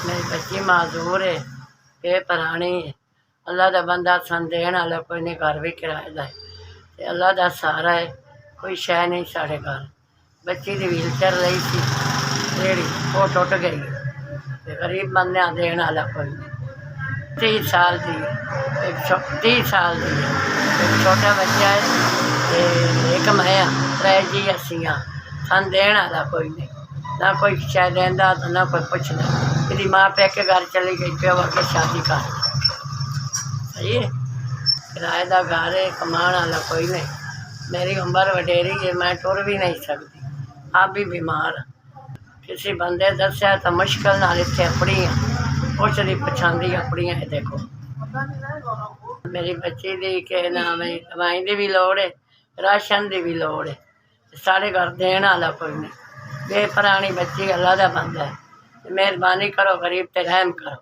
मेरी बच्ची माजूर है, ये पुरानी है। अल्लाह का बंदा सन देने वाला कोई नहीं, घर भी किराए का है, अल्लाह का सहारा है, कोई शह नहीं साढ़े घर। बच्ची की व्हील चेयर रही थी रेड़ी, वो टुट गई, गरीब बंद देने वाला कोई नहीं। 30 साल की 30 साल की है, एक छोटा बच्चा है, एक मैं त्रै जी असी हाँ। सन देने वाला कोई नहीं, ना कोई शह देंदा ना कोई पुछदा। मेरी माँ पैके घर चली गई, प्यो अगे शादी कर। सही है, किराए का घर है, कमाने वाला कोई नहीं। मेरी उम्र वडेरी है, मैं टुर भी नहीं सकती, आप भी बीमार। किसी बंदे दसिया तो मुश्किल नाल इत्थे अपनी पुछदी पछांदी अपनी है। देखो मेरी बच्ची दी के नाम है, दवाई की भी लोड़ है, राशन की भी लोड़ है, साढ़े घर देने वाला कोई नहीं। बेपुरानी बच्ची अल्लाह का बंदा है, मेहरबानी करो, गरीब ते रहम करो।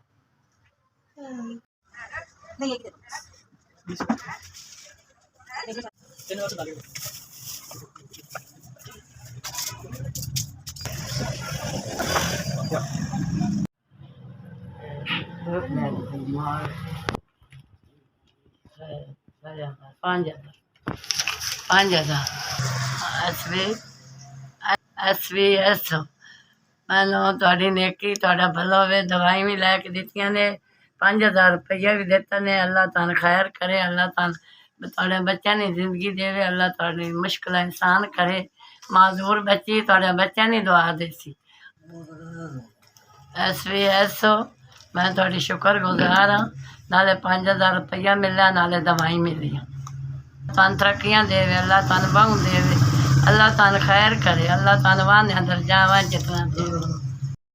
पाँच हज़ार SVS मैनू थोड़ी नेकी थोड़ा भला होवे। दवाई भी लैके दित्तियां ने, 5000 रुपया भी दिता ने। अल्लाह तान खैर करे, अल्लाह तान थोड़े बच्चों की जिंदगी देवे, अल्लाह थोड़ी मुश्किल इंसान करे। माजूर बच्ची थोड़े बच्चों की दुआ देसी। SVS मैं थोड़ी शुक्रगुजार हाँ, नाले 5000 रुपया मिला, नाले दवाई मिली। तान तरक्कियां देवे, अल्लाह तान बहु देवे, अल्लाह तान खैर करे, अल्लाह तान वाने दरजावां जितना देवे।